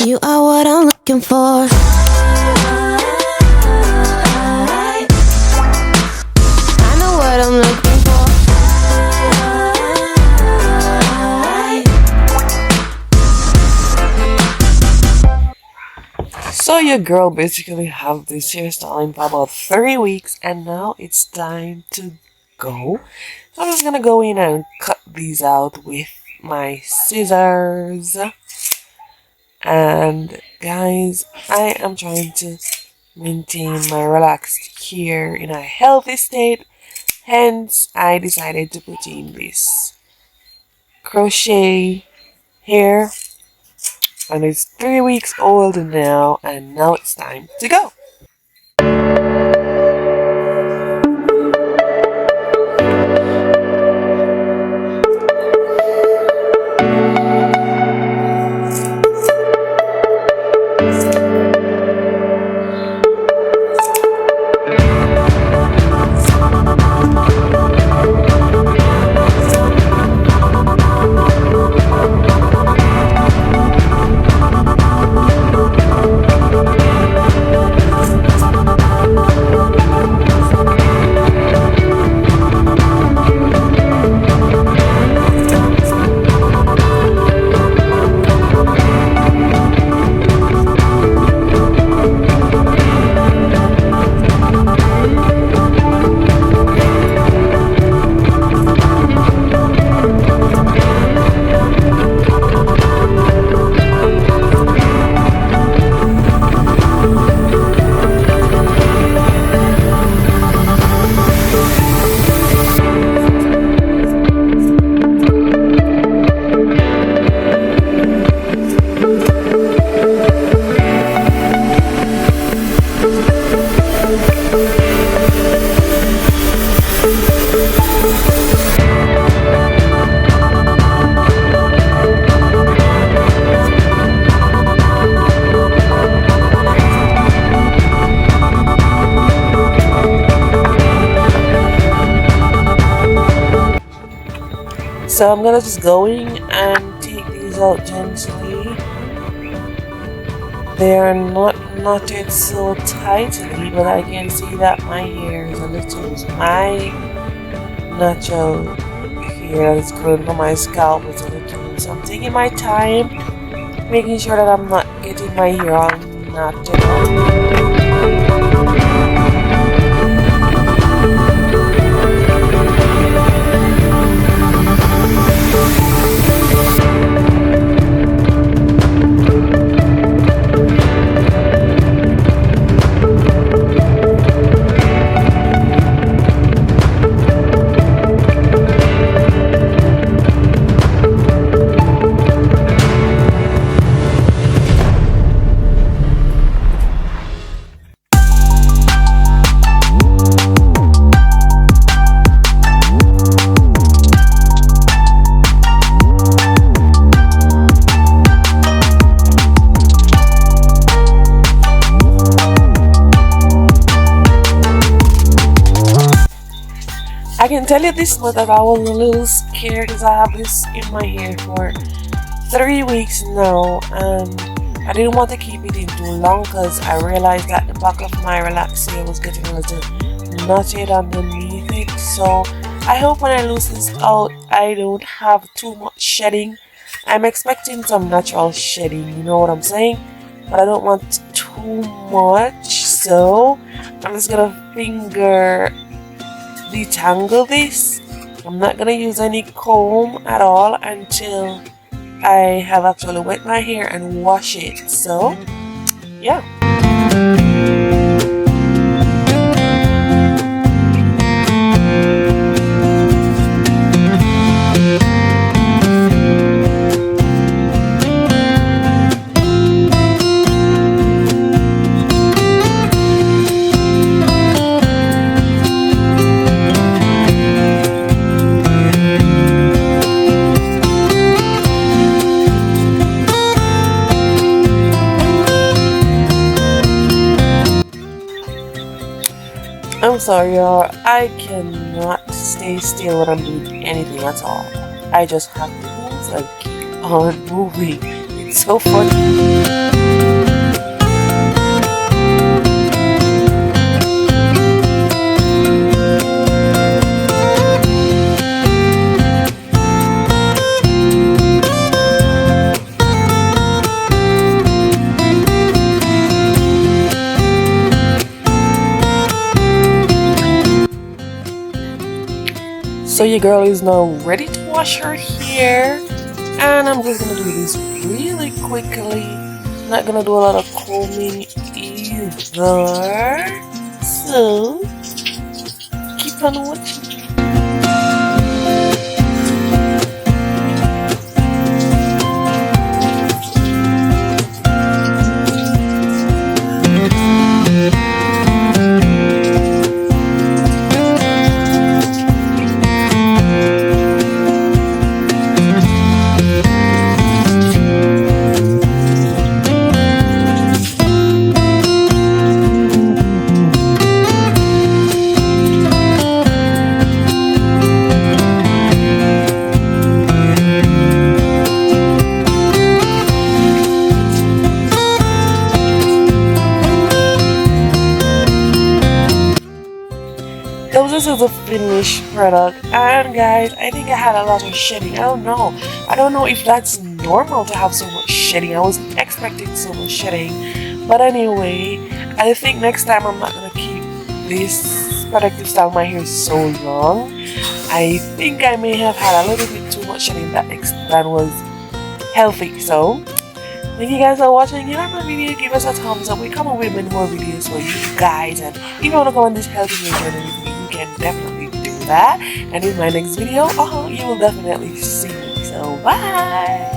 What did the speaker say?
You are what I'm looking for. I know what I'm looking for. So your girl basically have this hairstyling for about 3 weeks, and now it's time to go. So I'm just gonna go in and cut these out with my scissors. And guys, I am trying to maintain my relaxed hair in a healthy state, hence I decided to put in this crochet hair, and it's 3 weeks old now, and now it's time to go. So I'm gonna just go in and take these out gently. They are not knotted so tightly, but I can see that my hair is a little, my natural hair that is growing from my scalp is a little. So I'm taking my time, making sure that I'm not getting my hair all knotted up. I can tell you this much, that I was a little scared because I have this in my hair for 3 weeks now, and I didn't want to keep it in too long because I realized that the back of my relaxed hair was getting a little knotted underneath it. So I hope when I lose this out I don't have too much shedding. I'm expecting some natural shedding, you know what I'm saying, but I don't want too much, so I'm just gonna finger detangle this. I'm not gonna use any comb at all until I have actually wet my hair and wash it. So yeah. I'm sorry y'all, I cannot stay still when I'm doing anything at all. I just have to move and keep on moving It's so funny. So your girl is now ready to wash her hair, and I'm just gonna do this really quickly. Not gonna do a lot of combing either. So keep on watching. So this is the finished product, and guys, I think I had a lot of shedding. I don't know if that's normal to have so much shedding. I was expecting so much shedding, but anyway, I think next time I'm not gonna keep this protective style of my hair so long. I think I may have had a little bit too much shedding that was healthy. So thank you guys for watching. If you like my video, give us a thumbs up. We come up with many more videos for you guys, and if you want to go on this healthy hair journey with me, you can definitely do that. And in my next video, you will definitely see me. So bye.